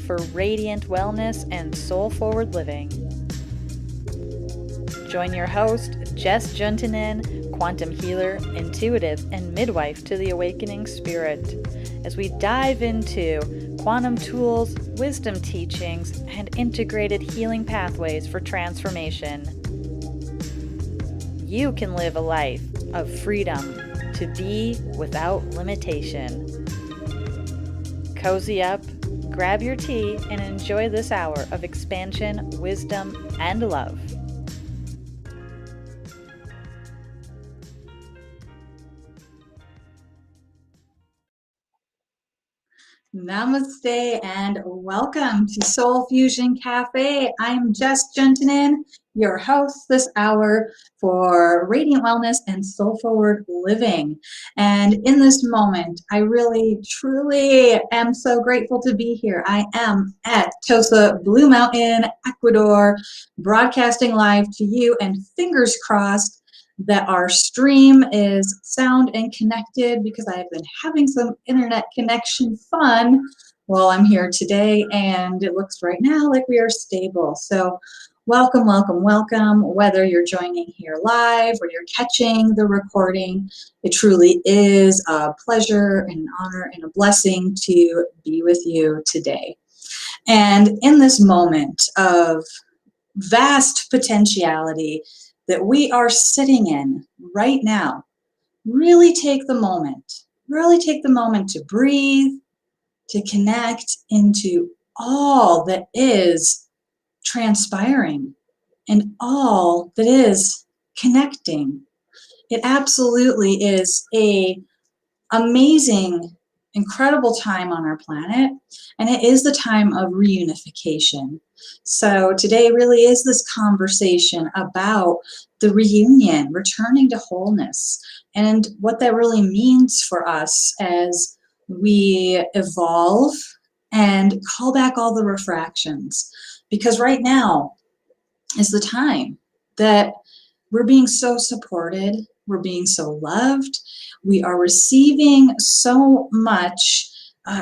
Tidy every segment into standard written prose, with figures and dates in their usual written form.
for radiant wellness and soul-forward living. Join your host, Jess Juntunen, quantum healer, intuitive, and midwife to the awakening spirit, as we dive into quantum tools, wisdom teachings, and integrated healing pathways for transformation. You can live a life of freedom to be without limitation. Cozy up, grab your tea, and enjoy this hour of expansion, wisdom, and love. Namaste and welcome to Soul Fusion Cafe. I'm Jess Juntunen, your host this hour for radiant wellness and soul forward living. And in this moment, I really, truly am so grateful to be here. I am at Tosa Blue Mountain, Ecuador, broadcasting live to you, and fingers crossed that our stream is sound and connected, because I have been having some internet connection fun while I'm here today, and it looks right now like we are stable. So welcome, welcome, welcome. Whether you're joining here live or you're catching the recording, it truly is a pleasure and an honor and a blessing to be with you today. And in this moment of vast potentiality that we are sitting in right now, really take the moment to breathe, to connect into all that is transpiring and all that is connecting. It absolutely is a amazing, incredible time on our planet, and it is the time of reunification. So today really is this conversation about the reunion, returning to wholeness, and what that really means for us as we evolve and call back all the refractions. Because right now is the time that we're being so supported, we're being so loved, we are receiving so much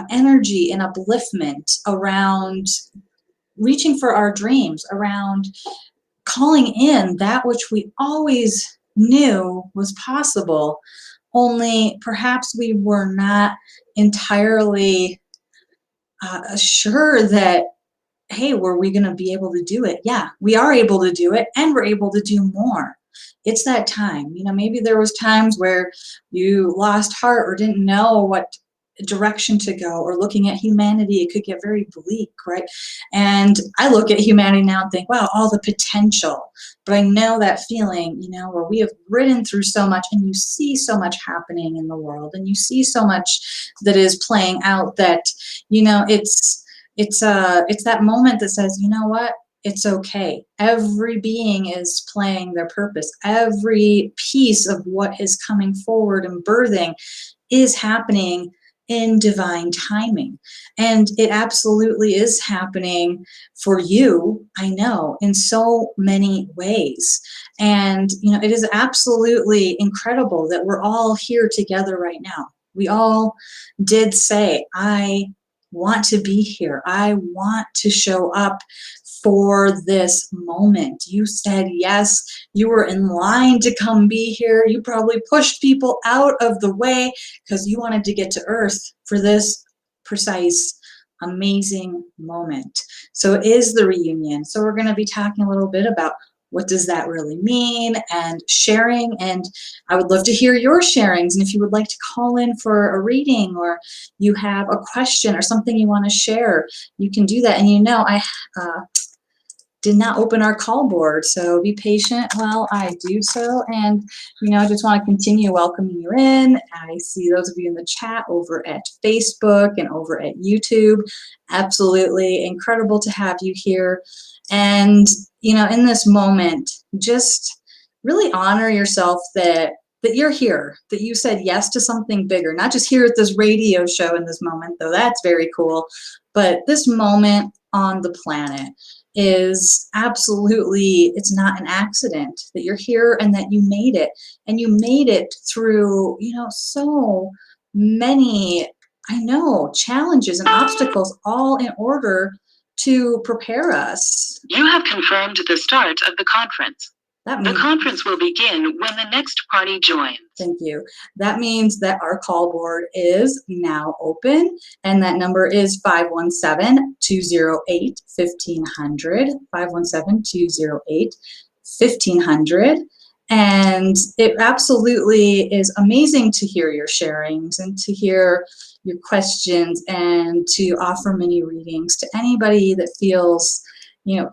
energy and upliftment around reaching for our dreams, around calling in that which we always knew was possible, only perhaps we were not entirely sure that, hey, were we going to be able to do it? Yeah, we are able to do it, and we're able to do more. It's that time. You know, maybe there was times where you lost heart or didn't know what direction to go, or looking at humanity, it could get very bleak, right? And I look at humanity now and think, wow, all the potential. But I know that feeling, you know, where we have ridden through so much, and you see so much happening in the world, and you see so much that is playing out, that, you know, it's that moment that says, you know what? It's okay. Every being is playing their purpose. Every piece of what is coming forward and birthing is happening in divine timing. And it absolutely is happening for you, I know, in so many ways. And, you know, it is absolutely incredible that we're all here together right now. We all did say, I want to be here. I want to show up for this moment. You said yes. You were in line to come be here. You probably pushed people out of the way because you wanted to get to Earth for this precise, amazing moment. So it is the reunion. So we're going to be talking a little bit about what does that really mean, and sharing. And I would love to hear your sharings. And if you would like to call in for a reading, or you have a question or something you want to share, you can do that. And you know, I did not open our call board, so be patient while I do so. And, you know, I just want to continue welcoming you in. I see those of you in the chat over at Facebook and over at YouTube. Absolutely incredible to have you here. And, you know, in this moment, just really honor yourself that you're here, that you said yes to something bigger, not just here at this radio show in this moment, though that's very cool, but this moment on the planet is absolutely, it's not an accident that you're here and that you made it. And you made it through, you know, so many I know, challenges and obstacles, all in order to prepare us. You have confirmed the start of the conference. That means the conference will begin when the next party joins. Thank you. That means that our call board is now open, and that number is 517-208-1500, 517-208-1500. And it absolutely is amazing to hear your sharings and to hear your questions and to offer mini readings to anybody that feels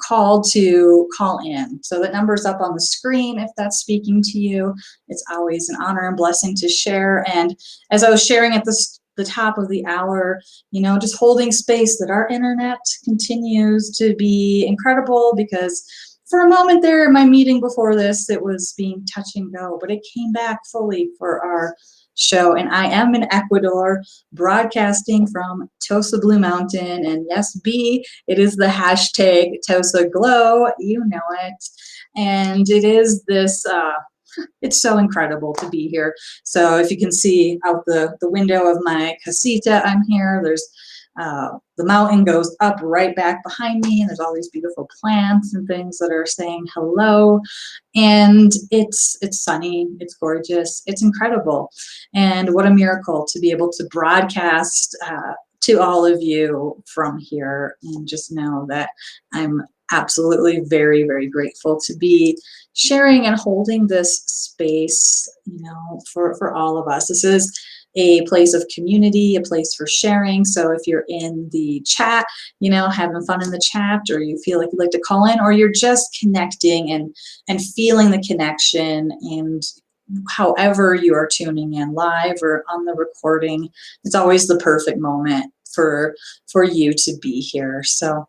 called to call in. So that number's up on the screen if that's speaking to you. It's always an honor and blessing to share. And as I was sharing at the top of the hour, just holding space that our internet continues to be incredible, because for a moment there in my meeting before this, it was being touch and go, but it came back fully for our show. And I am in Ecuador, broadcasting from Tosa Blue Mountain. And yes, B, it is the hashtag Tosa Glow, you know it. And it is this, it's so incredible to be here. So if you can see out the window of my casita, I'm here. There's the mountain goes up right back behind me, and there's all these beautiful plants and things that are saying hello. And it's sunny, it's gorgeous, it's incredible. And what a miracle to be able to broadcast to all of you from here, and just know that I'm absolutely very, very grateful to be sharing and holding this space, for all of us. This is a place of community, a place for sharing. So if you're in the chat, having fun in the chat, or you feel like you'd like to call in, or you're just connecting and feeling the connection, and however you are tuning in live or on the recording, it's always the perfect moment for you to be here. So,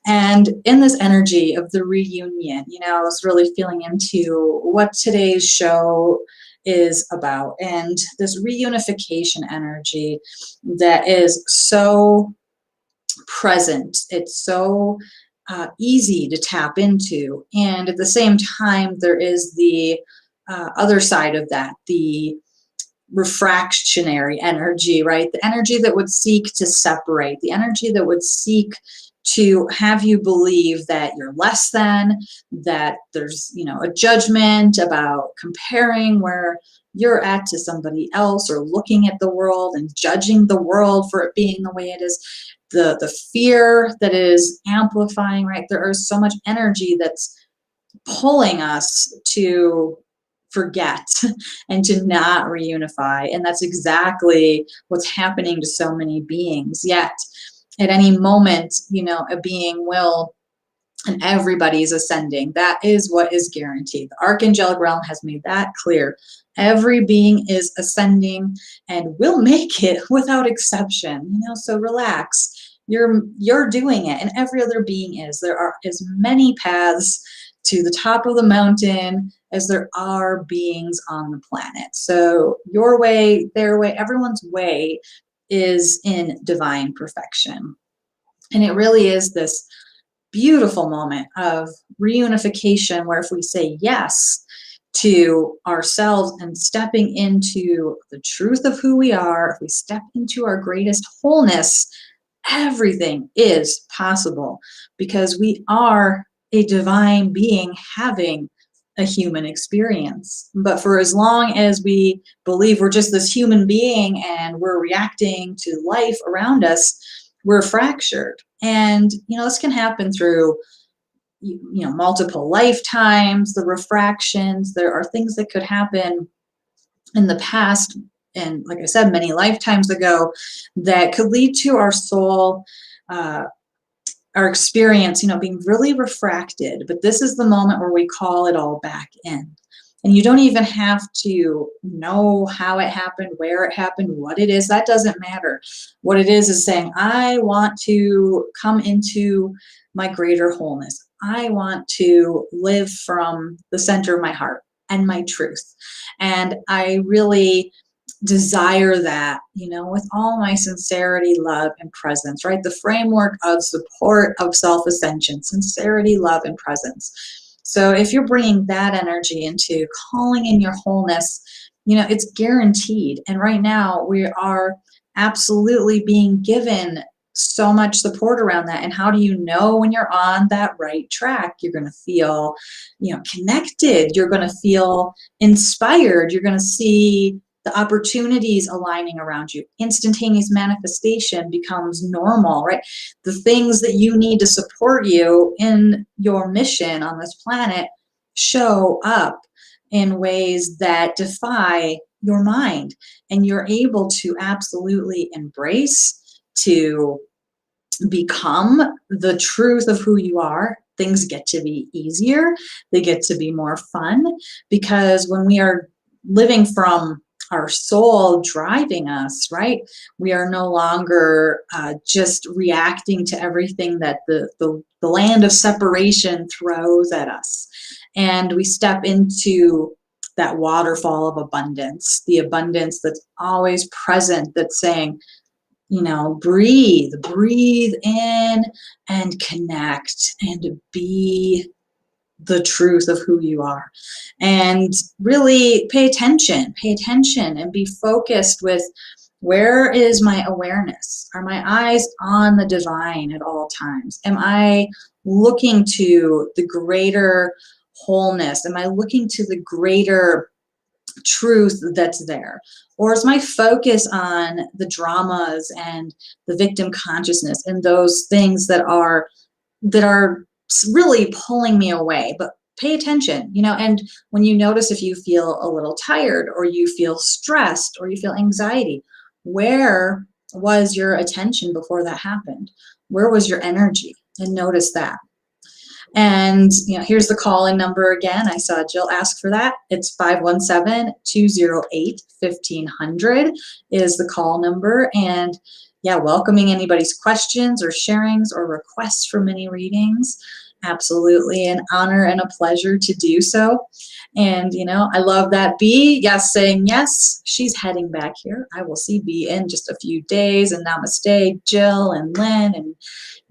and in this energy of the reunion, I was really feeling into what today's show is about, and this reunification energy that is so present. It's so easy to tap into, and at the same time, there is the other side of that, the refractionary energy, right? The energy that would seek to separate, the energy that would seek to have you believe that you're less than, that there's, a judgment about comparing where you're at to somebody else, or looking at the world and judging the world for it being the way it is. The fear that is amplifying, right? There is so much energy that's pulling us to forget and to not reunify. And that's exactly what's happening to so many beings. Yet at any moment, a being will, and everybody's ascending. That is what is guaranteed. The archangelic realm has made that clear. Every being is ascending and will make it without exception. So relax. You're doing it, and every other being is. There are as many paths to the top of the mountain as there are beings on the planet. So your way, their way, everyone's way is in divine perfection. And it really is this beautiful moment of reunification, where if we say yes to ourselves and stepping into the truth of who we are, if we step into our greatest wholeness, everything is possible, because we are a divine being having a human experience. But for as long as we believe we're just this human being and we're reacting to life around us, we're fractured. And this can happen through multiple lifetimes, the refractions. There are things that could happen in the past, and like I said, many lifetimes ago, that could lead to our soul, our experience, being really refracted. But this is the moment where we call it all back in. And you don't even have to know how it happened, where it happened, what it is. That doesn't matter. What it is saying, I want to come into my greater wholeness. I want to live from the center of my heart and my truth. And I really desire that, with all my sincerity, love, and presence, right? The framework of support of self-ascension, sincerity, love, and presence. So if you're bringing that energy into calling in your wholeness, it's guaranteed. And right now we are absolutely being given so much support around that. And how do you know when you're on that right track? You're going to feel, connected. You're going to feel inspired. You're going to see the opportunities aligning around you. Instantaneous manifestation becomes normal, right? The things that you need to support you in your mission on this planet show up in ways that defy your mind, and you're able to absolutely embrace, to become the truth of who you are. Things get to be easier, they get to be more fun, because when we are living from our soul driving us, right, we are no longer just reacting to everything that the land of separation throws at us. And we step into that waterfall of abundance, the abundance that's always present, that's saying, breathe in and connect and be the truth of who you are. And really pay attention and be focused with, where is my awareness? Are my eyes on the divine at all times? Am I looking to the greater wholeness? Am I looking to the greater truth that's there? Or is my focus on the dramas and the victim consciousness and those things that are really pulling me away? But pay attention, and when you notice, if you feel a little tired, or you feel stressed, or you feel anxiety, where was your attention before that happened? Where was your energy? And notice that. And here's the call-in number again. I saw Jill ask for that. It's 517-208-1500 is the call number. And yeah, welcoming anybody's questions or sharings or requests for mini readings. Absolutely an honor and a pleasure to do so. And I love that B, yes, saying yes. She's heading back here. I will see B in just a few days. And namaste, Jill and Lynn and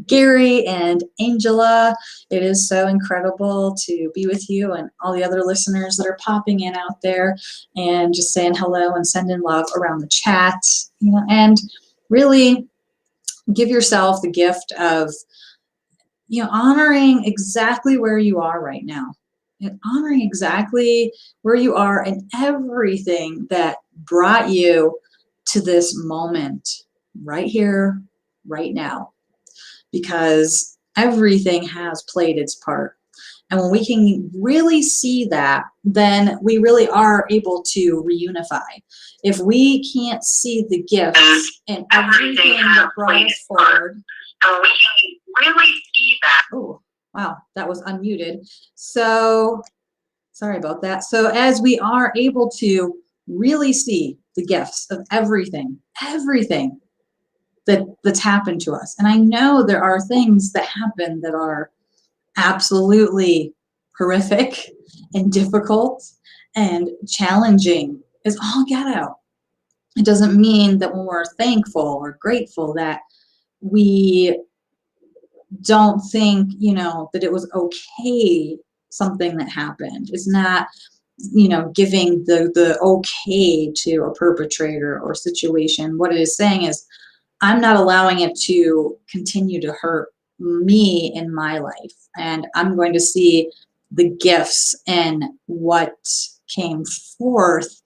Gary and Angela. It is so incredible to be with you and all the other listeners that are popping in out there and just saying hello and sending love around the chat, and really give yourself the gift of, honoring exactly where you are right now, and honoring exactly where you are and everything that brought you to this moment right here, right now. Because everything has played its part. And when we can really see that, then we really are able to reunify. If we can't see the gifts and everything that brought us forward, and we can really see that. Oh, wow, that was unmuted. So, sorry about that. So as we are able to really see the gifts of everything that's happened to us. And I know there are things that happen that are absolutely horrific and difficult and challenging as all get out. It doesn't mean that when we're thankful or grateful that we don't think, that it was okay, something that happened. It's not, giving the okay to a perpetrator or situation. What it is saying is, I'm not allowing it to continue to hurt me in my life. And I'm going to see the gifts in what came forth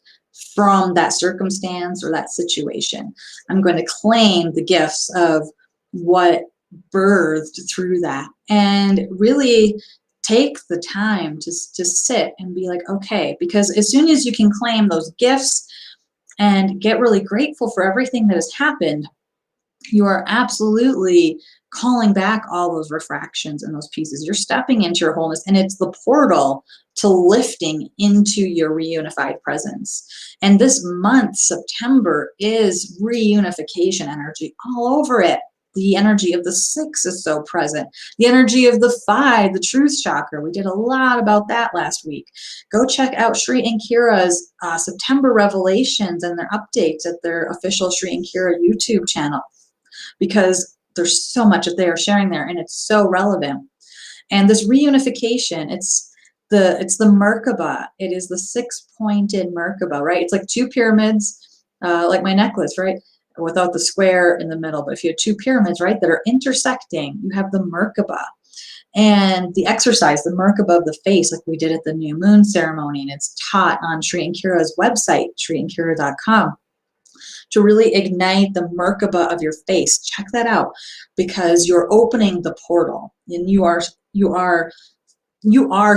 from that circumstance or that situation. I'm going to claim the gifts of what birthed through that, and really take the time to sit and be like, okay, because as soon as you can claim those gifts and get really grateful for everything that has happened, you are absolutely calling back all those refractions and those pieces. You're stepping into your wholeness, and it's the portal to lifting into your reunified presence. And this month, September, is reunification energy all over it. The energy of the 6 is so present. The energy of the 5, the truth chakra. We did a lot about that last week. Go check out Shri and Kira's September revelations and their updates at their official Shri and Kira YouTube channel, because there's so much that they are sharing there, and it's so relevant. And this reunification, it's the Merkaba. It is the 6-pointed Merkaba, right? It's like 2 pyramids, like my necklace, right? without the square in the middle. But if you have two pyramids, right, that are intersecting, you have the Merkaba. And the exercise, the Merkaba of the face, like we did at the new moon ceremony, and it's taught on Sri and Kira's website, sriandkira.com, to really ignite the Merkaba of your face. Check that out, because you're opening the portal, and you are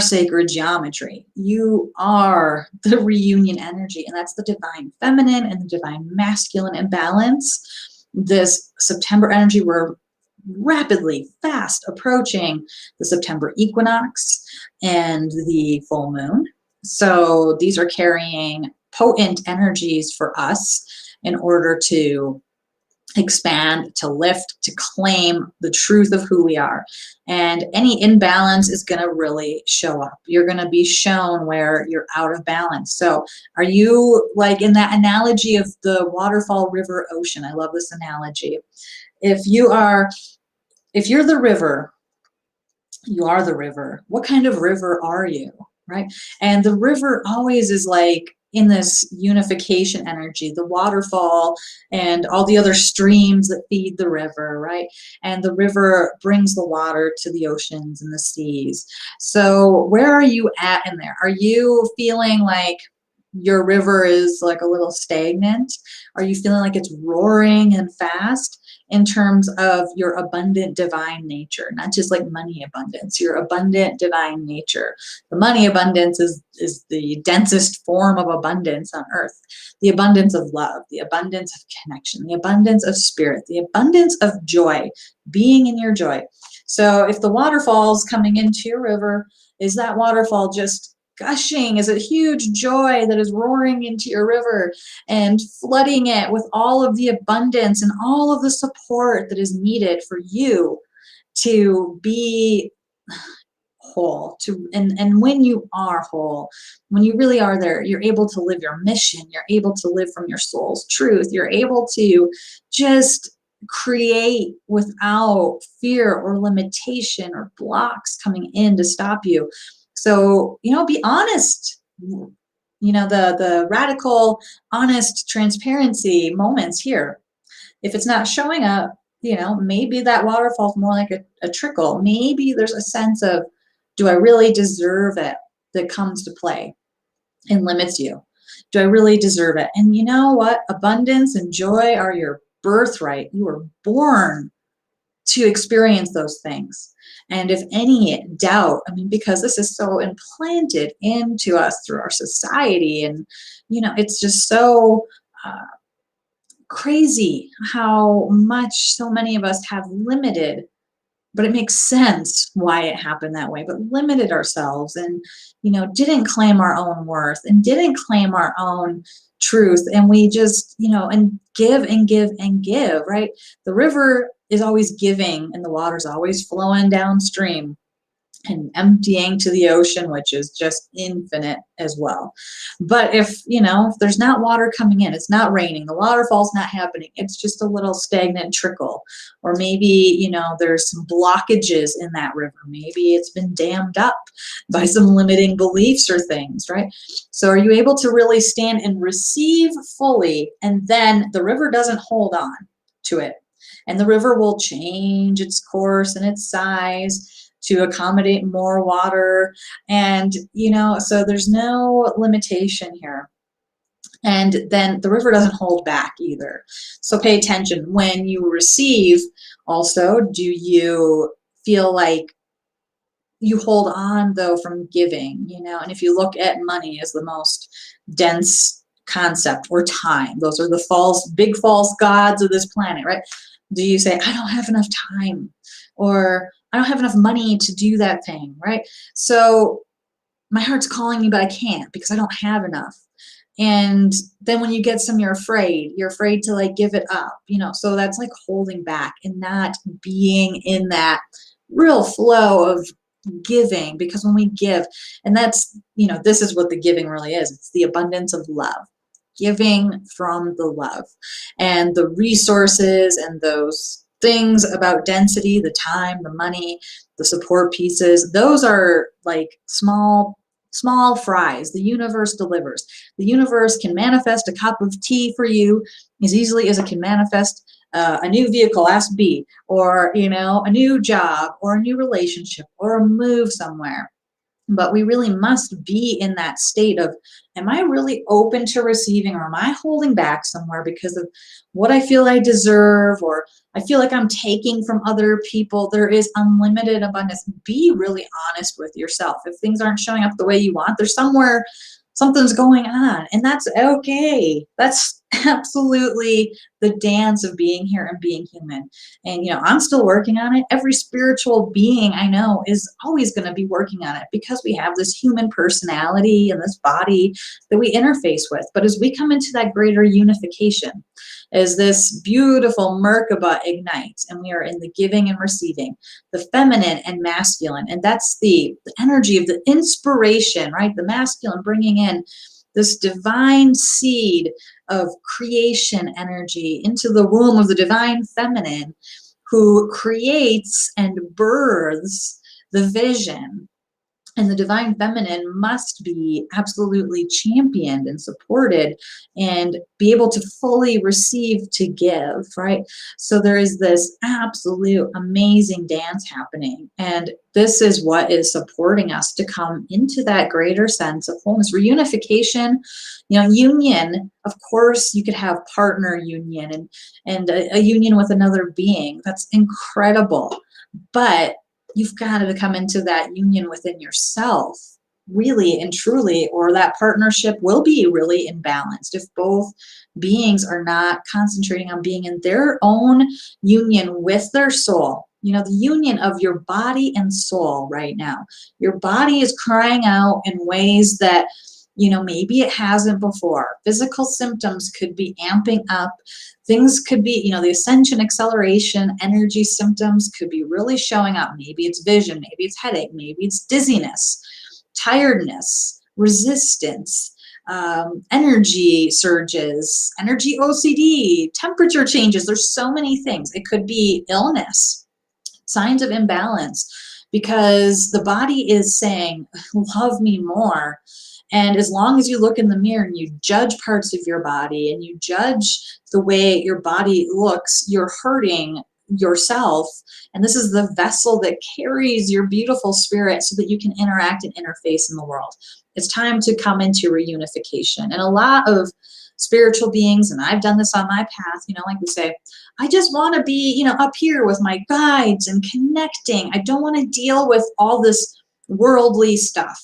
sacred geometry. You are the reunion energy, and that's the divine feminine and the divine masculine imbalance. This September energy, we're rapidly, fast approaching the September equinox and the full moon. So these are carrying potent energies for us in order to expand, to lift, to claim the truth of who we are. And any imbalance is going to really show up. You're going to be shown where you're out of balance. So are you, like in that analogy of the waterfall, river, ocean? I love this analogy. If you're the river, you are the river. What kind of river are you, right? And the river always is like in this unification energy, the waterfall and all the other streams that feed the river, right? And the river brings the water to the oceans and the seas. So where are you at in there? Are you feeling like your river is like a little stagnant? Are you feeling like it's roaring and fast in terms of your abundant divine nature? Not just like money abundance, your abundant divine nature. The money abundance is the densest form of abundance on earth. The abundance of love, the abundance of connection, the abundance of spirit, the abundance of joy, being in your joy. So if the waterfall's coming into your river, is that waterfall just gushing? Is it huge joy that is roaring into your river and flooding it with all of the abundance and all of the support that is needed for you to be whole? And when you are whole, when you really are there, you're able to live your mission, you're able to live from your soul's truth, you're able to just create without fear or limitation or blocks coming in to stop you. So, be honest. The radical, honest transparency moments here. If it's not showing up, maybe that waterfall's more like a trickle. Maybe there's a sense of, do I really deserve it, that comes to play and limits you. Do I really deserve it? And you know what? Abundance and joy are your birthright. You were born to experience those things. And if any doubt, because this is so implanted into us through our society, and, it's just so crazy how much so many of us have limited, but it makes sense why it happened that way, but limited ourselves and, didn't claim our own worth and didn't claim our own truth. And we just, and give and give and give, right? The river is always giving and the water's always flowing downstream and emptying to the ocean, which is just infinite as well. But if there's not water coming in, it's not raining, the waterfall's not happening, it's just a little stagnant trickle, or maybe there's some blockages in that river, maybe it's been dammed up by some limiting beliefs or things, right? So are you able to really stand and receive fully, and then the river doesn't hold on to it, and the river will change its course and its size to accommodate more water. And, so there's no limitation here. And then the river doesn't hold back either. So pay attention. When you receive also, do you feel like you hold on though from giving, and if you look at money as the most dense concept, or time, those are the big false gods of this planet, right? Do you say, I don't have enough time, or I don't have enough money to do that thing, right? So my heart's calling me, but I can't because I don't have enough. And then when you get some, you're afraid to like give it up, so that's like holding back and not being in that real flow of giving. Because when we give, and that's, this is what the giving really is. It's the abundance of love, giving from the love, and the resources and those things about density, the time, the money, the support pieces, those are like small Small fries. The universe delivers. The universe can manifest a cup of tea for you as easily as it can manifest a new vehicle, ask B, or, you know, a new job or a new relationship or a move somewhere. But we really must be in that state of, am I really open to receiving, or am I holding back somewhere because of what I feel I deserve, or I feel like I'm taking from other people? There is unlimited abundance. Be really honest with yourself. If things aren't showing up the way you want, there's somewhere something's going on, and that's okay. That's absolutely the dance of being here and being human. And, you know, I'm still working on it. Every spiritual being I know is always going to be working on it, because we have this human personality and this body that we interface with. But as we come into that greater unification, as this beautiful Merkaba ignites, and we are in the giving and receiving, the feminine and masculine, and that's the energy of the inspiration, right? The masculine bringing in this divine seed of creation energy into the womb of the divine feminine, who creates and births the vision. And the divine feminine must be absolutely championed and supported and be able to fully receive to give, right? So there is this absolute amazing dance happening. And this is what is supporting us to come into that greater sense of wholeness. Reunification, you know, union, of course, you could have partner union and a union with another being. That's incredible. But you've got to come into that union within yourself, really and truly, or that partnership will be really imbalanced if both beings are not concentrating on being in their own union with their soul. You know, the union of your body and soul right now. Your body is crying out in ways that, you know, maybe it hasn't before. Physical symptoms could be amping up. Things could be, you know, the ascension, acceleration, energy symptoms could be really showing up. Maybe it's vision, maybe it's headache, maybe it's dizziness, tiredness, resistance, energy surges, energy OCD, temperature changes. There's so many things. It could be illness, signs of imbalance, because the body is saying, love me more. And as long as you look in the mirror and you judge parts of your body and you judge the way your body looks, you're hurting yourself. And this is the vessel that carries your beautiful spirit so that you can interact and interface in the world. It's time to come into reunification. And a lot of spiritual beings, and I've done this on my path, you know, like we say, I just want to be, you know, up here with my guides and connecting. I don't want to deal with all this worldly stuff.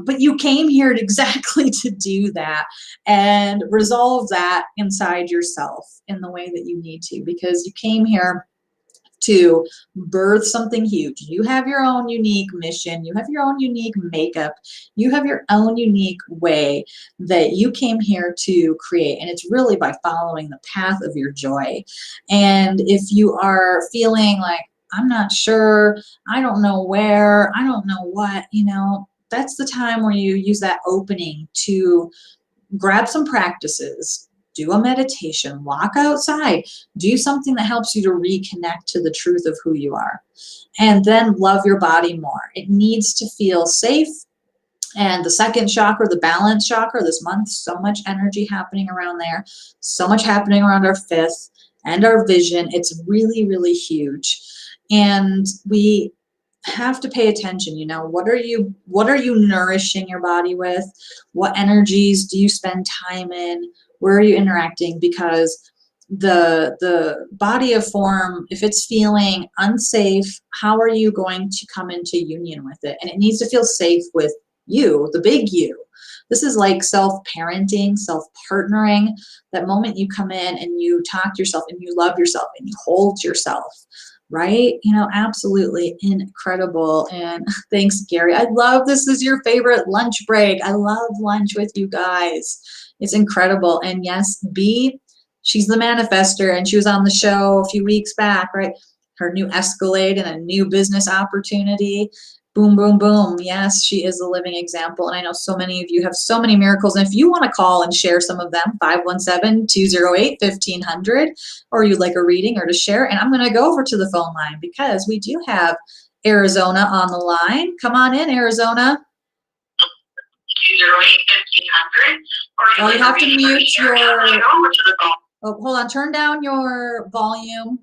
But you came here exactly to do that and resolve that inside yourself in the way that you need to, because you came here to birth something huge. You have your own unique mission. You have your own unique makeup. You have your own unique way that you came here to create. And it's really by following the path of your joy. And if you are feeling like, I'm not sure, I don't know where, I don't know what, you know, that's the time where you use that opening to grab some practices, do a meditation, walk outside, do something that helps you to reconnect to the truth of who you are, and then love your body more. It needs to feel safe. And the second chakra, the balance chakra, this month, so much energy happening around there, so much happening around our fifth and our vision. It's really, really huge. And we have to pay attention. You know, what are you nourishing your body with? What energies do you spend time in? Where are you interacting? Because the body of form, if it's feeling unsafe, how are you going to come into union with it? And it needs to feel safe with you, the big you. This is like self-parenting, self-partnering. That moment you come in and you talk to yourself and you love yourself and you hold yourself, right? You know, absolutely incredible. And thanks, Gary. I love this is your favorite lunch break. I love lunch with you guys. It's incredible. And yes, B, she's the manifester, and she was on the show a few weeks back, right? Her new Escalade and a new business opportunity. Boom, boom, boom. Yes, she is a living example. And I know so many of you have so many miracles. And if you want to call and share some of them, 517-208-1500, or you'd like a reading or to share. And I'm going to go over to the phone line because we do have Arizona on the line. Come on in, Arizona. Oh, you have to mute your, oh, hold on, turn down your volume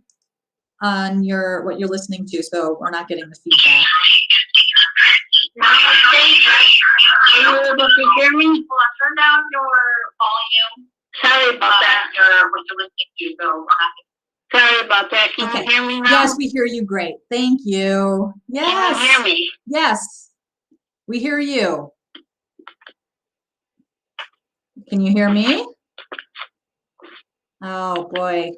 on your, what you're listening to, so we're not getting the feedback. Are you able to hear me? Hold on, turn down your volume. Sorry about that. What you're listening to, so we're not. Sorry about that. Can Okay. you hear me now? Yes, we hear you great. Thank you. Yes. Can you hear me? Yes, we hear you. Can you hear me? Oh boy.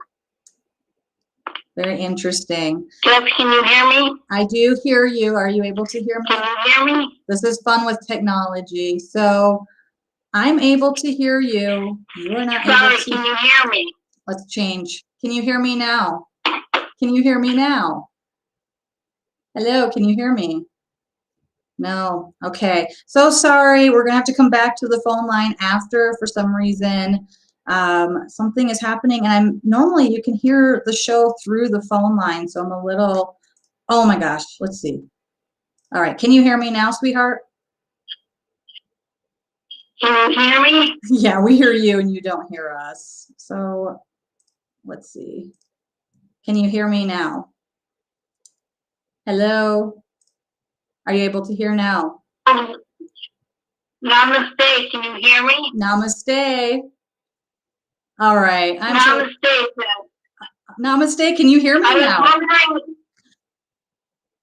Very interesting. Jess, can you hear me? I do hear you. Are you able to hear me? Can you hear me? This is fun with technology. So I'm able to hear you. You are not Sorry, able to. can you hear me? Let's change. Can you hear me now? Can you hear me now? Hello, can you hear me? No. Okay. So sorry. We're going to have to come back to the phone line after for some reason. Something is happening, and I'm normally you can hear the show through the phone line. So I'm a little, oh my gosh. Let's see. All right. Can you hear me now, sweetheart? Can you hear me? Yeah, we hear you and you don't hear us. So let's see. Can you hear me now? Hello? Are you able to hear now? Namaste, can you hear me? Namaste. All right. Namaste. Namaste. Can you hear me I was now? wondering,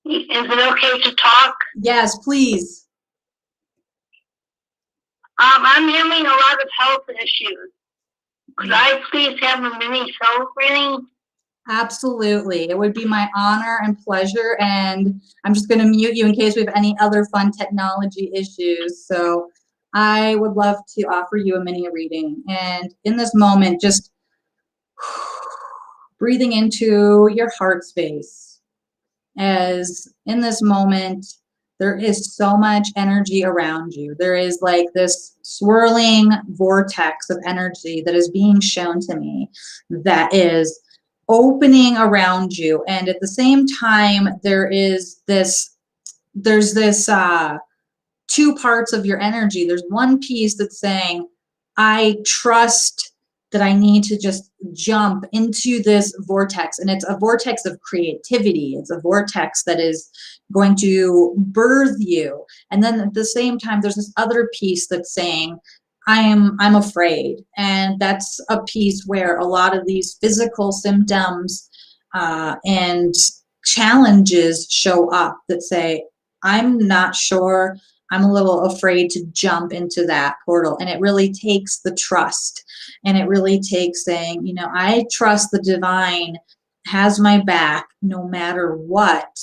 is it okay to talk? Yes, please. I'm having a lot of health issues. Could I please have a mini soul reading? Absolutely. It would be my honor and pleasure. And I'm just going to mute you in case we have any other fun technology issues. So I would love to offer you a mini reading. And in this moment, just breathing into your heart space. As in this moment, there is so much energy around you. There is like this swirling vortex of energy that is being shown to me that is opening around you. And at the same time, there's this two parts of your energy. There's one piece that's saying, I trust that I need to just jump into this vortex. And it's a vortex of creativity. It's a vortex that is going to birth you. And then at the same time, there's this other piece that's saying, I'm afraid. And that's a piece where a lot of these physical symptoms and challenges show up that say, I'm not sure. I'm a little afraid to jump into that portal. And it really takes the trust. And it really takes saying, you know, I trust the divine has my back no matter what.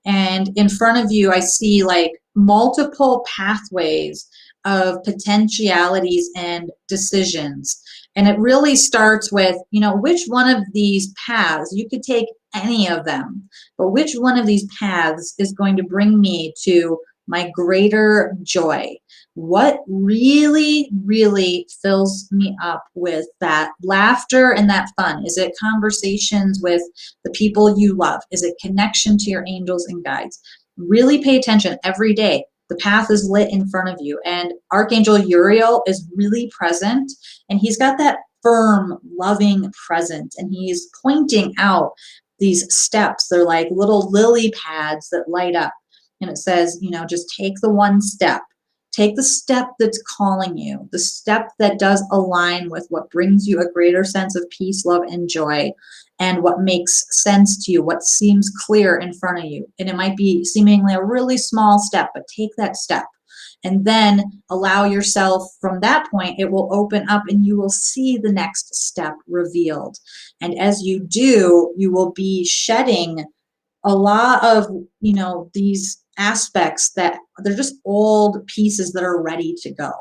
And in front of you, I see like multiple pathways of potentialities and decisions. And it really starts with, you know, which one of these paths, you could take any of them, but which one of these paths is going to bring me to my greater joy? What really, really fills me up with that laughter and that fun? Is it conversations with the people you love? Is it connection to your angels and guides? Really pay attention every day. The path is lit in front of you, and Archangel Uriel is really present, and he's got that firm, loving presence, and he's pointing out these steps. They're like little lily pads that light up. And it says, you know, just take the one step. Take the step that's calling you, the step that does align with what brings you a greater sense of peace, love, and joy, and what makes sense to you, what seems clear in front of you. And it might be seemingly a really small step, but take that step. And then allow yourself from that point, it will open up and you will see the next step revealed. And as you do, you will be shedding a lot of, you know, these aspects that they're just old pieces that are ready to go.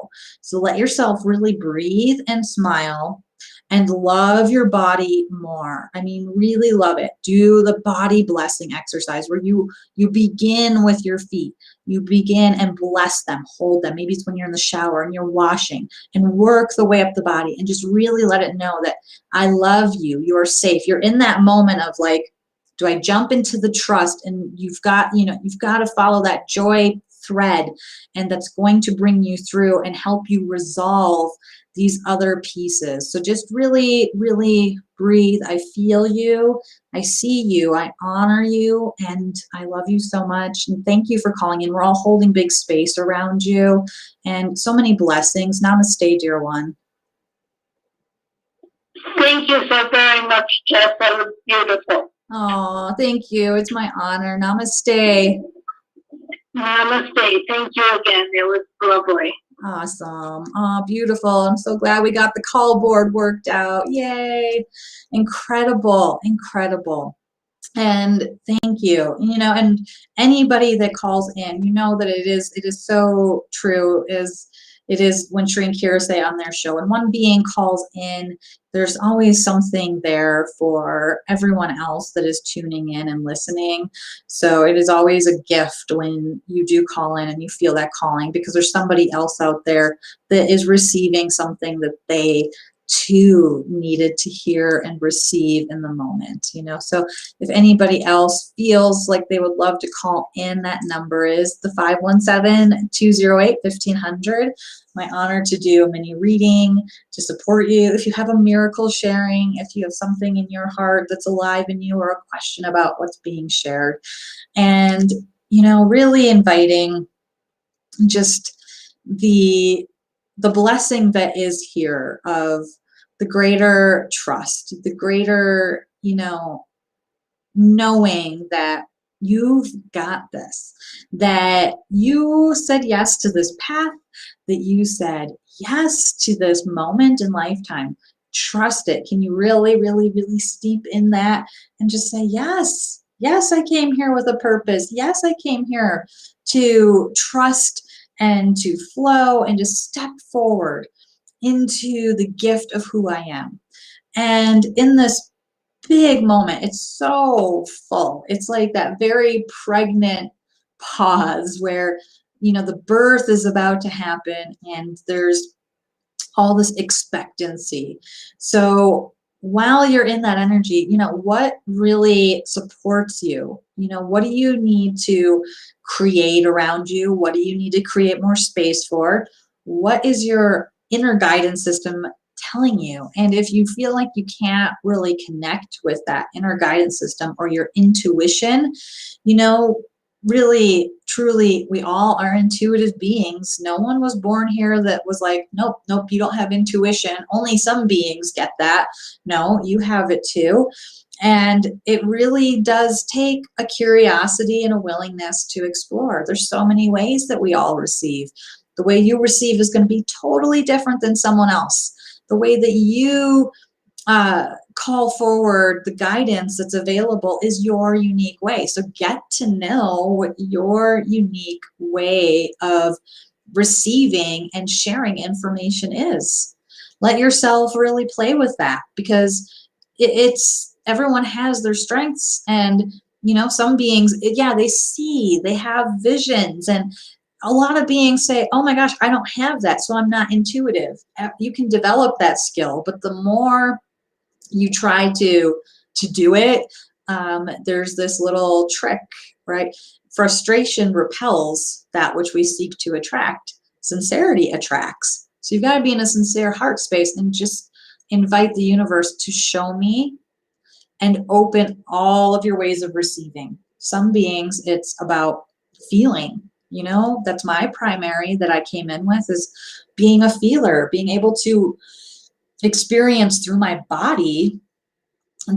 So let yourself really breathe and smile and love your body more. I mean, really love it. Do the body blessing exercise where you begin with your feet. You begin and bless them, hold them. Maybe it's when you're in the shower and you're washing, and work the way up the body and just really let it know that I love you. You are safe. You're in that moment of like, do I jump into the trust? And you've got to follow that joy thread, and that's going to bring you through and help you resolve these other pieces. So just really, really breathe. I feel you. I see you. I honor you. And I love you so much. And thank you for calling in. We're all holding big space around you and so many blessings. Namaste, dear one. Thank you so very much, Jess. That was beautiful. Oh, thank you. It's my honor. Namaste. Namaste. Thank you again. It was lovely. Awesome. Oh, beautiful. I'm so glad we got the call board worked out. Yay. Incredible. Incredible. And thank you. And anybody that calls in, that it is so true. It is when Shri and Kira say on their show, when one being calls in, there's always something there for everyone else that is tuning in and listening. So it is always a gift when you do call in and you feel that calling, because there's somebody else out there that is receiving something that they too needed to hear and receive in the moment. So if anybody else feels like they would love to call in, that number is the 517-208-1500. My honor to do a mini reading to support you. If you have a miracle sharing, if you have something in your heart that's alive in you, or a question about what's being shared, and really inviting just the blessing that is here of the greater trust, the greater, knowing that you've got this, that you said yes to this path, that you said yes to this moment in lifetime. Trust it. Can you really, really, really steep in that and just say, yes, yes, I came here with a purpose. Yes, I came here to trust and to flow and to step forward into the gift of who I am. And in this big moment, it's so full. It's like that very pregnant pause where, the birth is about to happen and there's all this expectancy. So while you're in that energy, what really supports you? What do you need to create around you? What do you need to create more space for? What is your inner guidance system telling you? And if you feel like you can't really connect with that inner guidance system or your intuition, really, truly, we all are intuitive beings. No one was born here that was like, nope, you don't have intuition. Only some beings get that. No, you have it too. And it really does take a curiosity and a willingness to explore. There's so many ways that we all receive. The way you receive is going to be totally different than someone else. The way that you call forward the guidance that's available is your unique way. So get to know what your unique way of receiving and sharing information is. Let yourself really play with that, because it's everyone has their strengths, and some beings, they see, they have visions, and a lot of beings say, oh my gosh, I don't have that, so I'm not intuitive. You can develop that skill, but the more you try to do it, there's this little trick, right? Frustration repels that which we seek to attract. Sincerity attracts. So you've got to be in a sincere heart space and just invite the universe to show me and open all of your ways of receiving. Some beings, it's about feeling. That's my primary that I came in with, is being a feeler, being able to experience through my body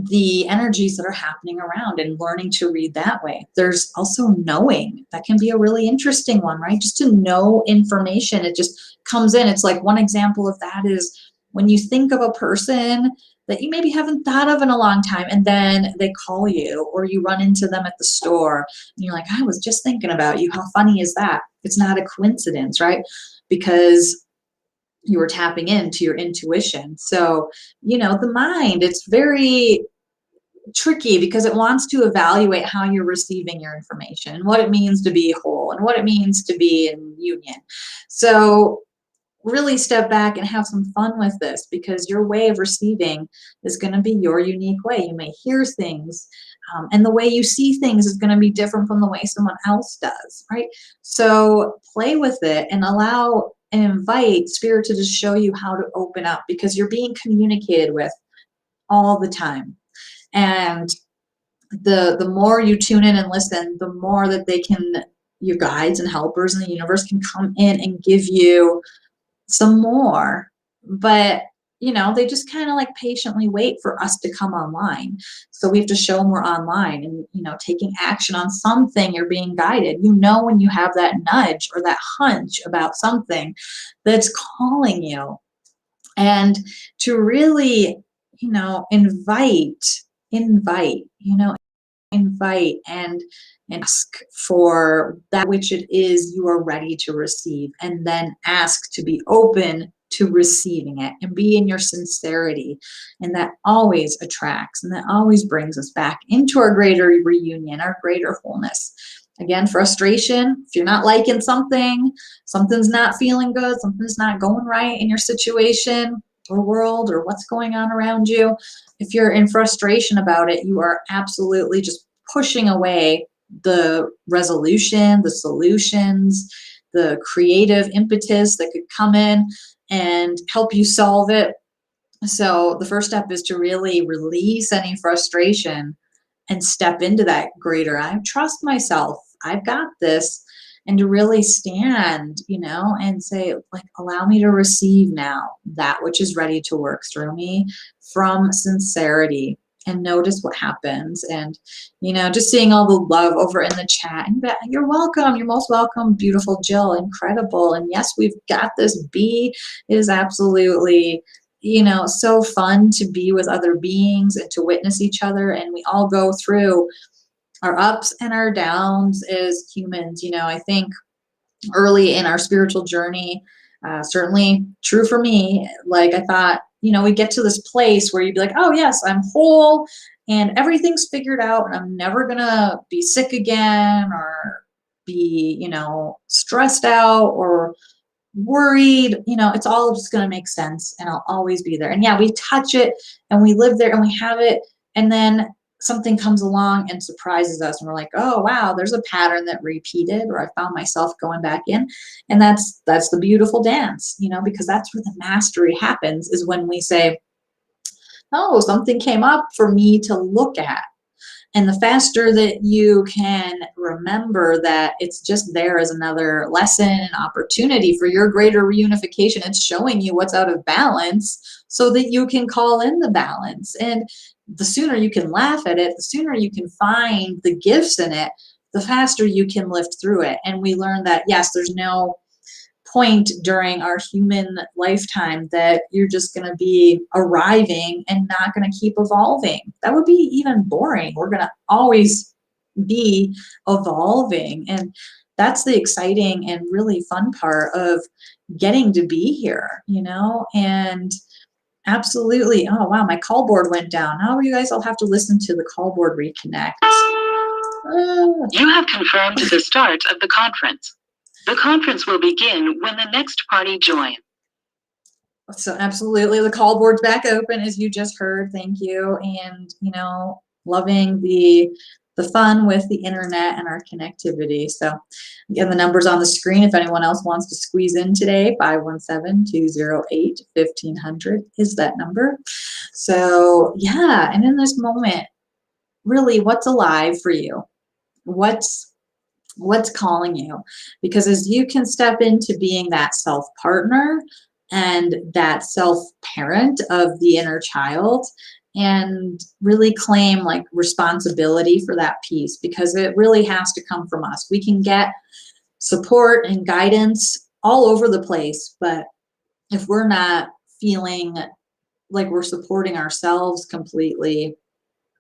the energies that are happening around and learning to read that way. There's also knowing. That can be a really interesting one, right? Just to know information. It just comes in. It's like, one example of that is when you think of a person that you maybe haven't thought of in a long time, and then they call you, or you run into them at the store and you're like, I was just thinking about you. How funny is that? It's not a coincidence, right? Because you were tapping into your intuition. So, the mind, it's very tricky because it wants to evaluate how you're receiving your information and what it means to be whole and what it means to be in union. So really step back and have some fun with this, because your way of receiving is going to be your unique way. You may hear things And the way you see things is going to be different from the way someone else does, right? So play with it and allow and invite spirit to just show you how to open up, because you're being communicated with all the time. And the more you tune in and listen, the more that they can, your guides and helpers in the universe can come in and give you some more. But they just kind of like patiently wait for us to come online. So we have to show them we're online and, taking action on something. You're being guided. When you have that nudge or that hunch about something that's calling you, and to really, invite and ask for that which it is you are ready to receive, and then ask to be open to receiving it and be in your sincerity. And that always attracts, and that always brings us back into our greater reunion, our greater wholeness. Again, frustration, if you're not liking something, something's not feeling good, something's not going right in your situation or world or what's going on around you, if you're in frustration about it, you are absolutely just pushing away the resolution, the solutions, the creative impetus that could come in and help you solve it. So the first step is to really release any frustration and step into that greater, I trust myself, I've got this. And to really stand, and say, like, allow me to receive now that which is ready to work through me from sincerity, and notice what happens. And, just seeing all the love over in the chat. And you're welcome. You're most welcome. Beautiful Jill. Incredible. And yes, we've got this. B is absolutely, so fun to be with other beings and to witness each other. And we all go through our ups and our downs as humans. I think early in our spiritual journey, certainly true for me, like I thought, we get to this place where you'd be like, oh yes, I'm whole and everything's figured out and I'm never gonna be sick again or be, stressed out or worried, it's all just going to make sense and I'll always be there. And yeah, we touch it and we live there and we have it. And then something comes along and surprises us and we're like, oh, wow, there's a pattern that repeated, or I found myself going back in. And that's the beautiful dance, because that's where the mastery happens, is when we say, oh, something came up for me to look at. And the faster that you can remember that it's just there as another lesson and opportunity for your greater reunification, it's showing you what's out of balance so that you can call in the balance. And the sooner you can laugh at it, the sooner you can find the gifts in it, the faster you can lift through it. And we learn that, yes, there's no point during our human lifetime that you're just going to be arriving and not going to keep evolving. That would be even boring. We're going to always be evolving. And that's the exciting and really fun part of getting to be here, and absolutely. Oh, wow. My call board went down. How are you guys? I'll have to listen to the call board reconnect. You have confirmed the start of the conference. The conference will begin when the next party joins. So absolutely, the call board's back open, as you just heard. Thank you. And, loving the fun with the internet and our connectivity. So again, the number's on the screen. If anyone else wants to squeeze in today, 517-208-1500 is that number. So yeah, and in this moment, really, what's alive for you? What's calling you? Because as you can step into being that self partner and that self parent of the inner child, and really claim like responsibility for that piece, because it really has to come from us. We can get support and guidance all over the place, but if we're not feeling like we're supporting ourselves completely,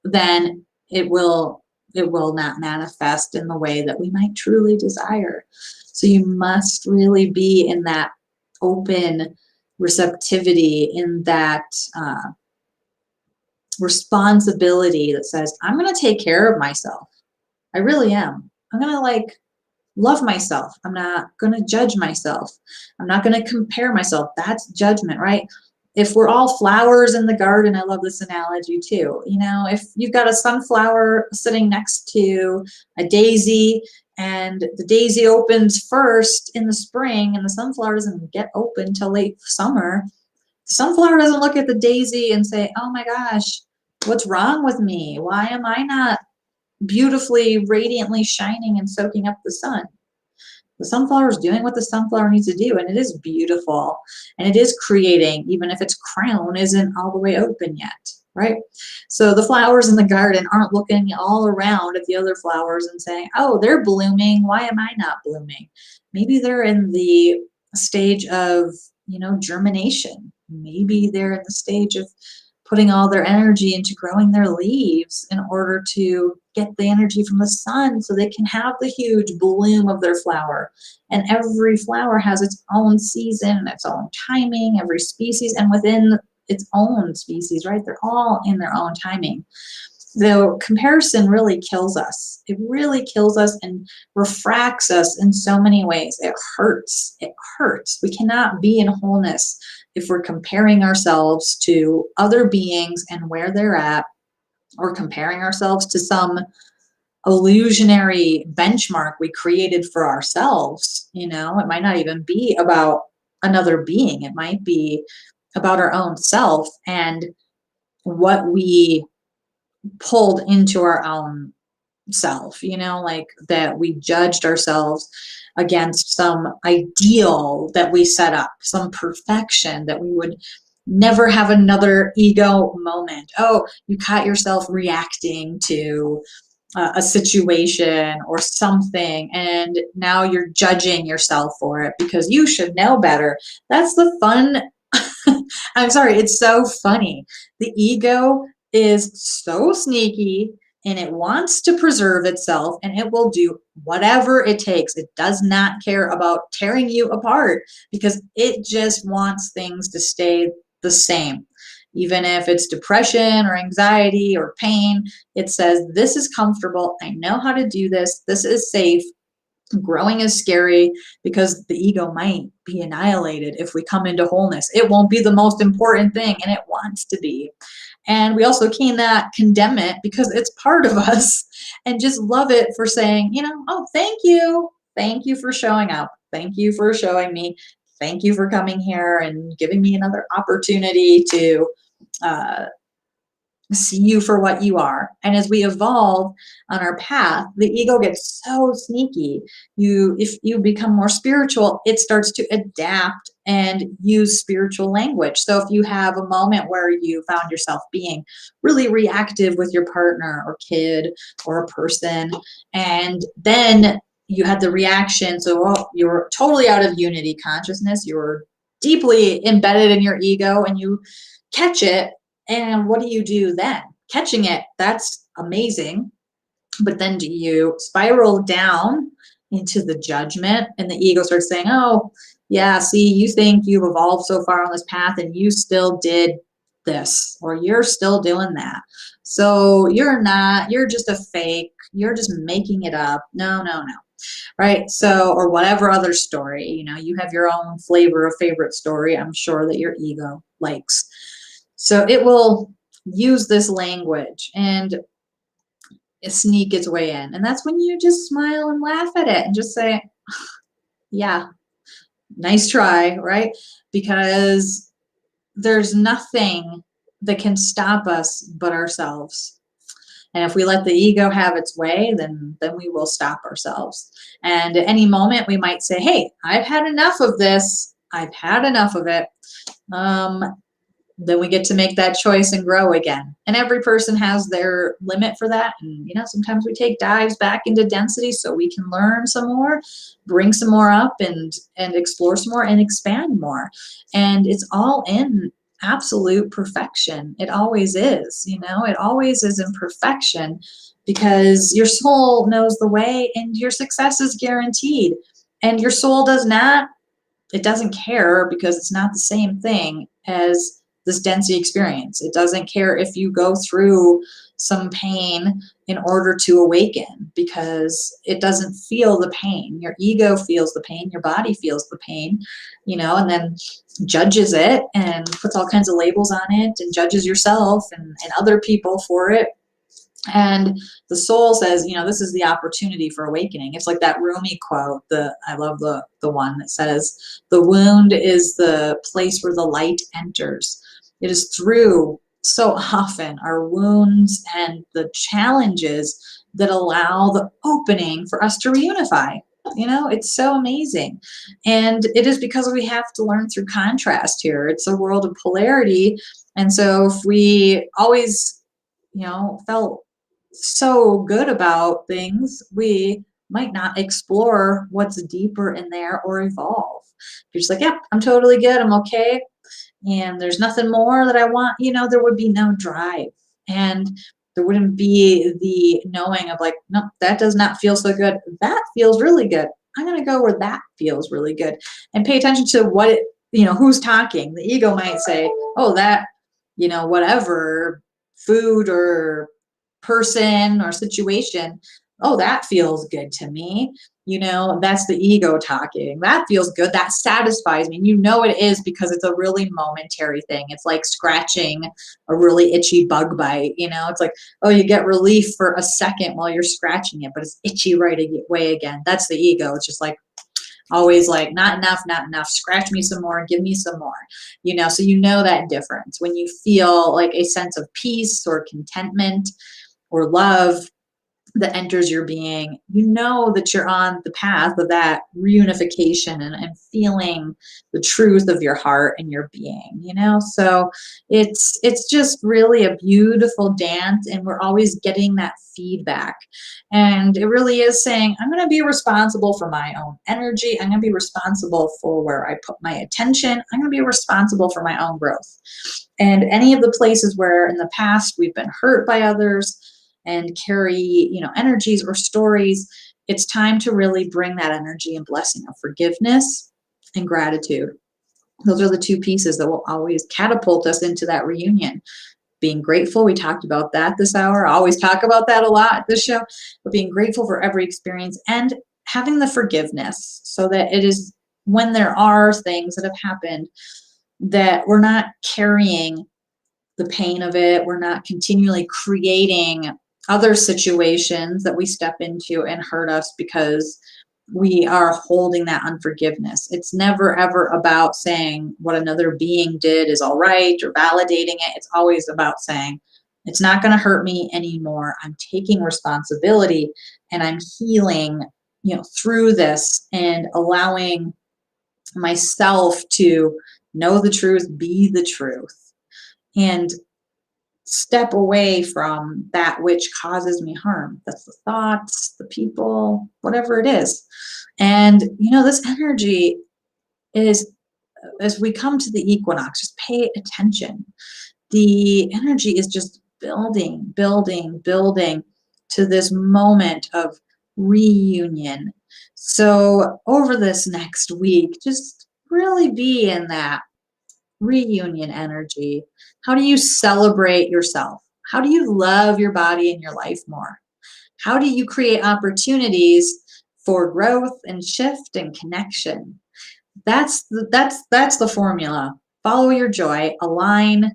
then it will not manifest in the way that we might truly desire. So you must really be in that open receptivity, in that responsibility that says, I'm going to take care of myself. I really am. I'm going to love myself. I'm not going to judge myself. I'm not going to compare myself. That's judgment, right? if we're all flowers in the garden, I love this analogy too. You know, if you've got a sunflower sitting next to a daisy, and the daisy opens first in the spring and the sunflower doesn't get open till late summer, the sunflower doesn't look at the daisy and say, oh my gosh, what's wrong with me? Why am I not beautifully, radiantly shining and soaking up the sun? The sunflower is doing what the sunflower needs to do, and it is beautiful, and it is creating, even if its crown isn't all the way open yet, right? So the flowers in the garden aren't looking all around at the other flowers and saying, oh, they're blooming, why am I not blooming? Maybe they're in the stage of, you know, germination. Maybe they're in the stage of putting all their energy into growing their leaves in order to get the energy from the sun so they can have the huge bloom of their flower. And every flower has its own season, its own timing, every species, and within its own species, right? They're all in their own timing. The comparison really kills us. It really kills us and refracts us in so many ways. It hurts. It hurts. We cannot be in wholeness if we're comparing ourselves to other beings and where they're at, or comparing ourselves to some illusionary benchmark we created for ourselves. You know, it might not even be about another being. It might be about our own self and what we pulled into our own self, you know, like that we judged ourselves against some ideal that we set up, some perfection that we would never have another ego moment. Oh, you caught yourself reacting to a situation or something, and now you're judging yourself for it because you should know better. That's the fun. I'm sorry, it's so funny. The ego is so sneaky, and it wants to preserve itself, and it will do whatever it takes. It does not care about tearing you apart because it just wants things to stay the same. Even if it's depression or anxiety or pain, it says, this is comfortable. I know how to do this. This is safe. Growing is scary because the ego might be annihilated if we come into wholeness. It won't be the most important thing, and it wants to be. And we also cannot condemn it because it's part of us, and just love it for saying, you know, oh, thank you. Thank you for showing up. Thank you for showing me. Thank you for coming here and giving me another opportunity to see you for what you are. And as we evolve on our path, the ego gets so sneaky. If you become more spiritual, it starts to adapt and use spiritual language. So if you have a moment where you found yourself being really reactive with your partner or kid or a person, and then you had the reaction, so you're totally out of unity consciousness, you're deeply embedded in your ego, and you catch it. And what do you do then? Catching it, that's amazing. But then do you spiral down into the judgment, and the ego starts saying, oh, yeah, see, you think you've evolved so far on this path and you still did this, or you're still doing that. So you're not, you're just a fake. You're just making it up. No. Right? So, or whatever other story, you know, you have your own flavor of favorite story, I'm sure, that your ego likes. So it will use this language and sneak its way in. And that's when you just smile and laugh at it and just say, yeah, nice try, right? Because there's nothing that can stop us but ourselves. And if we let the ego have its way, then we will stop ourselves. And at any moment, we might say, hey, I've had enough of this. I've had enough of it. Then we get to make that choice and grow again. And every person has their limit for that. And, you know, sometimes we take dives back into density so we can learn some more, bring some more up, and explore some more and expand more. And it's all in absolute perfection. It always is, you know, it always is in perfection, because your soul knows the way and your success is guaranteed. And your soul does not, it doesn't care, because it's not the same thing as this density experience. It doesn't care if you go through some pain in order to awaken, because it doesn't feel the pain. Your ego feels the pain, your body feels the pain, you know, and then judges it and puts all kinds of labels on it and judges yourself and other people for it. And the soul says, you know, this is the opportunity for awakening. It's like that Rumi quote, I love the one that says, the wound is the place where the light enters. It is through, so often, our wounds and the challenges that allow the opening for us to reunify. You know, it's so amazing. And it is because we have to learn through contrast here. It's a world of polarity. And so if we always, you know, felt so good about things, we might not explore what's deeper in there or evolve. You're just like, yeah, I'm totally good, I'm okay, and there's nothing more that I want, you know, there would be no drive, and there wouldn't be the knowing of like, no, that does not feel so good, that feels really good, I'm going to go where that feels really good, and pay attention to what it, you know, who's talking. The ego might say, oh, that, you know, whatever food or person or situation, oh, that feels good to me. You know, that's the ego talking. That feels good. That satisfies me. And you know it is, because it's a really momentary thing. It's like scratching a really itchy bug bite. You know, it's like, oh, you get relief for a second while you're scratching it, but it's itchy right away again. That's the ego. It's just like, always like, not enough, not enough, scratch me some more, give me some more, you know. So you know that difference when you feel like a sense of peace or contentment or love that enters your being, you know that you're on the path of that reunification and feeling the truth of your heart and your being, you know. So it's just really a beautiful dance, and we're always getting that feedback, and it really is saying, I'm going to be responsible for my own energy, I'm going to be responsible for where I put my attention, I'm going to be responsible for my own growth. And any of the places where in the past we've been hurt by others and carry, you know, energies or stories, it's time to really bring that energy and blessing of forgiveness and gratitude. Those are the two pieces that will always catapult us into that reunion. Being grateful, we talked about that this hour. I always talk about that a lot at this show, but being grateful for every experience and having the forgiveness, so that it is when there are things that have happened that we're not carrying the pain of it. We're not continually creating other situations that we step into and hurt us because we are holding that unforgiveness. It's never ever about saying what another being did is all right or validating it. It's always about saying, it's not going to hurt me anymore. I'm taking responsibility and I'm healing, you know, through this, and allowing myself to know the truth, be the truth, and step away from that which causes me harm. That's the thoughts, the people, whatever it is. And, you know, this energy is, as we come to the equinox, just pay attention. The energy is just building, building, building to this moment of reunion. So over this next week, just really be in that reunion energy. How do you celebrate yourself? How do you love your body and your life more? How do you create opportunities for growth and shift and connection? That's the formula. Follow your joy, align,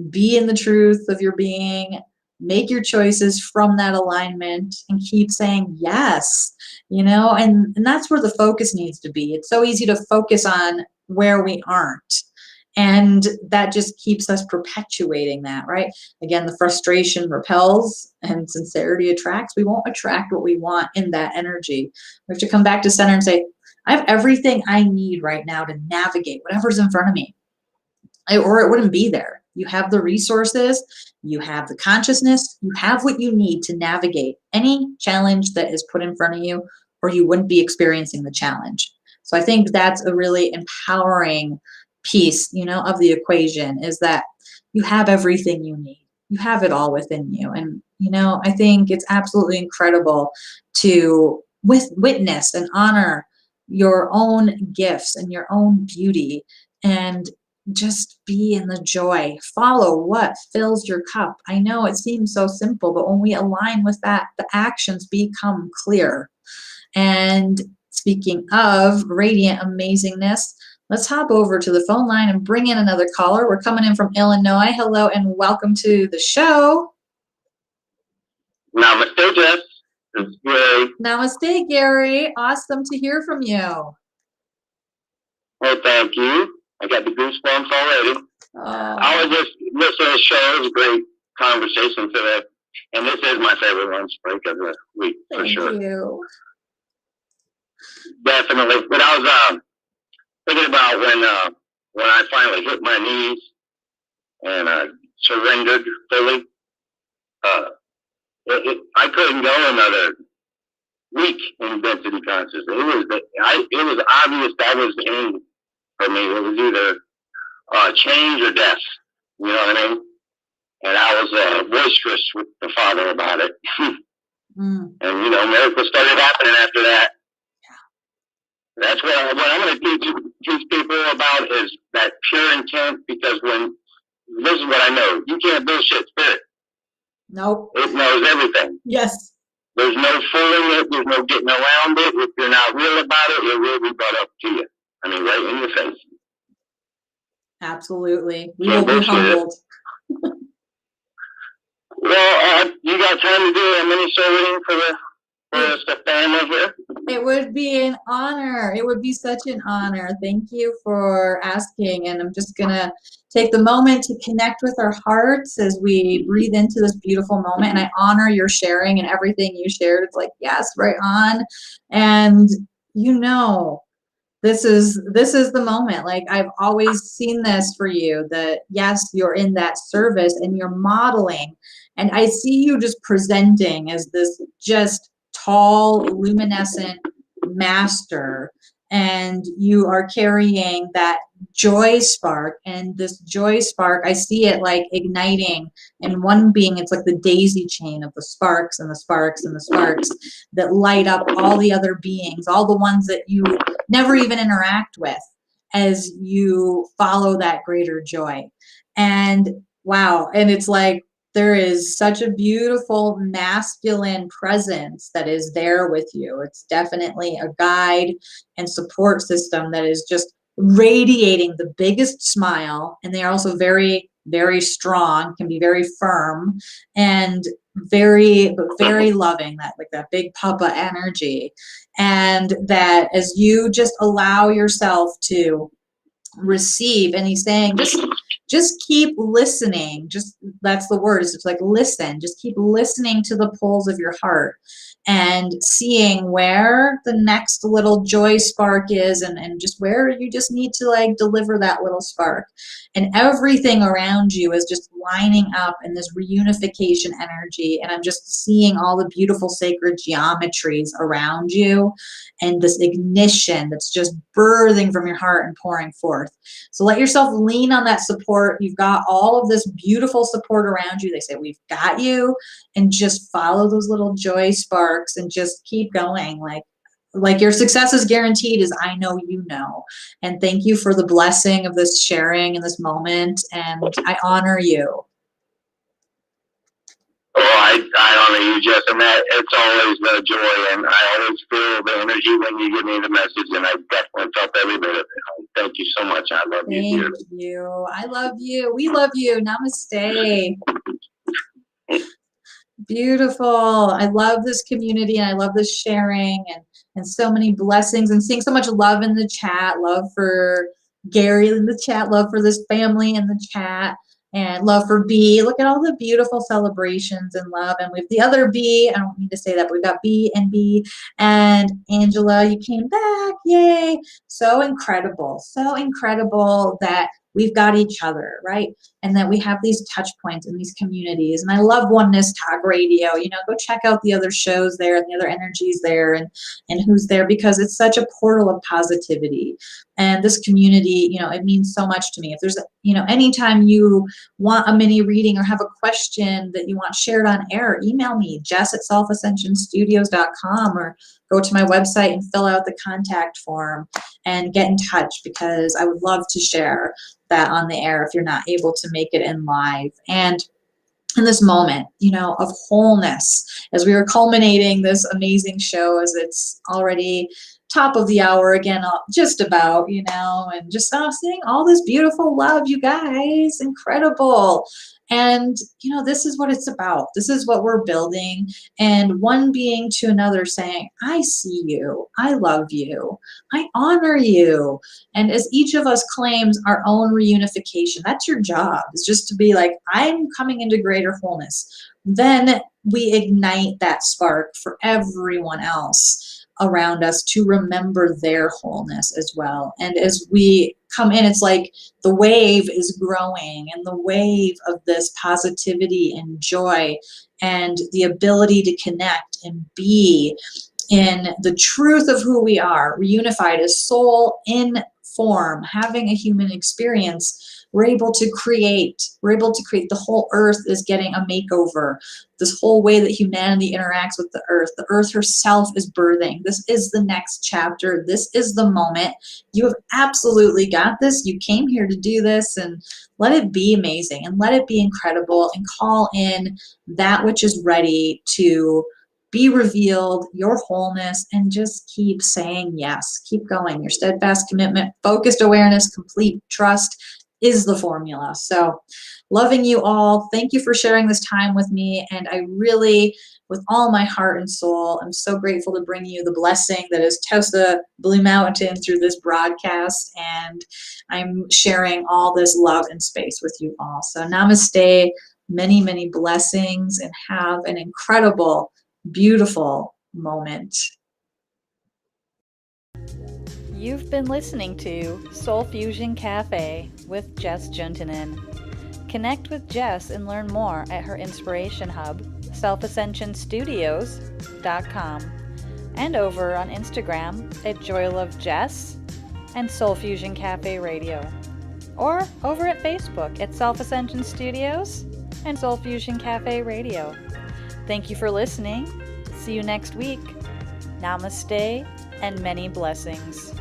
be in the truth of your being, make your choices from that alignment, and keep saying yes, you know, and that's where the focus needs to be. It's so easy to focus on where we aren't. And that just keeps us perpetuating that, right? Again, the frustration repels and sincerity attracts. We won't attract what we want in that energy. We have to come back to center and say, I have everything I need right now to navigate whatever's in front of me, or it wouldn't be there. You have the resources, you have the consciousness, you have what you need to navigate any challenge that is put in front of you, or you wouldn't be experiencing the challenge. So I think that's a really empowering piece, you know, of the equation, is that you have everything you need. You have it all within you. And, you know, I think it's absolutely incredible to witness and honor your own gifts and your own beauty, and just be in the joy. Follow what fills your cup. I know it seems so simple, but when we align with that, the actions become clear. And speaking of radiant amazingness, let's hop over to the phone line and bring in another caller. We're coming in from Illinois. Hello and welcome to the show. Namaste, Jess. It's Gary. Namaste, Gary. Awesome to hear from you. Oh, thank you. I got the goosebumps already. Oh, I was just listening to the show. It was a great conversation today. And this is my favorite lunch break of the week, for sure. thank you. Definitely. But I was thinking about when I finally hit my knees and surrendered fully. I couldn't go another week in density consciousness. It was obvious that was the end for me. It was either change or death. You know what I mean? And I was boisterous with the Father about it. And, you know, miracles started happening after that. That's what I'm going to teach people about is that pure intent, because this is what I know. You can't bullshit spirit. Nope. It knows everything. Yes. There's no fooling it. There's no getting around it. If you're not real about it, it will be brought up to you. I mean, right in your face. Absolutely. We will be humbled. Well, you got time to do a mini show reading for the family here? It would be an honor. It would be such an honor. Thank you for asking. And I'm just going to take the moment to connect with our hearts as we breathe into this beautiful moment. And I honor your sharing and everything you shared. It's like, yes, right on. And you know, this is the moment. Like, I've always seen this for you, that yes, you're in that service and you're modeling. And I see you just presenting as this just tall, luminescent master, and you are carrying that joy spark. And this joy spark, I see it like igniting in one being. It's like the daisy chain of the sparks and the sparks and the sparks that light up all the other beings, all the ones that you never even interact with, as you follow that greater joy. And wow, and it's like there is such a beautiful masculine presence that is there with you. It's definitely a guide and support system that is just radiating the biggest smile. And they are also very, very strong, can be very firm and very loving, that big papa energy. And that as you just allow yourself to receive, and he's saying, just keep listening. Just, that's the word. It's like, listen, just keep listening to the pulls of your heart and seeing where the next little joy spark is, and just where you just need to like deliver that little spark. And everything around you is just lining up in this reunification energy. And I'm just seeing all the beautiful sacred geometries around you and this ignition that's just birthing from your heart and pouring forth. So let yourself lean on that support. You've got all of this beautiful support around you. They say, we've got you. And just follow those little joy sparks and just keep going. Like your success is guaranteed, as I know you know. And thank you for the blessing of this sharing in this moment. And I honor you. Oh, I honor you, Jess, and that it's always the joy, and I always feel the energy when you give me the message, and I definitely felt every bit of it. Thank you so much. I love you. Thank you. I love you. We love you. Namaste. Beautiful. I love this community, and I love this sharing, and so many blessings, and seeing so much love in the chat. Love for Gary in the chat. Love for this family in the chat. And love for B. Look at all the beautiful celebrations and love. And we have the other B. I don't mean to say that, but we've got B. And Angela, you came back. Yay. So incredible. So incredible that we've got each other, right? And that we have these touch points in these communities. And I love Oneness Talk Radio. You know, go check out the other shows there and the other energies there and who's there, because it's such a portal of positivity. And this community, you know, it means so much to me. If there's, you know, anytime you want a mini reading or have a question that you want shared on air, email me, Jess at selfascensionstudios.com, or go to my website and fill out the contact form and get in touch, because I would love to share that on the air if you're not able to make it in live. And in this moment, of wholeness, as we are culminating this amazing show, as it's already top of the hour again, just about, and just seeing all this beautiful love, you guys, incredible. And, this is what it's about. This is what we're building. And one being to another saying, I see you. I love you. I honor you. And as each of us claims our own reunification, that's your job, is just to be like, I'm coming into greater wholeness. Then we ignite that spark for everyone else around us to remember their wholeness as well. And as we come in, it's like the wave is growing, and the wave of this positivity and joy and the ability to connect and be in the truth of who we are, reunified as soul in form, having a human experience. We're able to create. The whole earth is getting a makeover. This whole way that humanity interacts with the earth herself is birthing. This is the next chapter. This is the moment. You have absolutely got this. You came here to do this, and let it be amazing, and let it be incredible, and call in that which is ready to be revealed, your wholeness, and just keep saying yes. Keep going. Your steadfast commitment, focused awareness, complete trust is the formula. So loving you all. Thank you for sharing this time with me. And I really, with all my heart and soul, I'm so grateful to bring you the blessing that is Tosa Blue Mountain through this broadcast. And I'm sharing all this love and space with you all. So namaste, many, many blessings, and have an incredible, beautiful moment. You've been listening to Soul Fusion Cafe with Jess Juntunen. Connect with Jess and learn more at her inspiration hub, selfascensionstudios.com, and over on Instagram at JoyLoveJess and Soul Fusion Cafe Radio, or over at Facebook at Self Ascension Studios and Soul Fusion Cafe Radio. Thank you for listening. See you next week. Namaste and many blessings.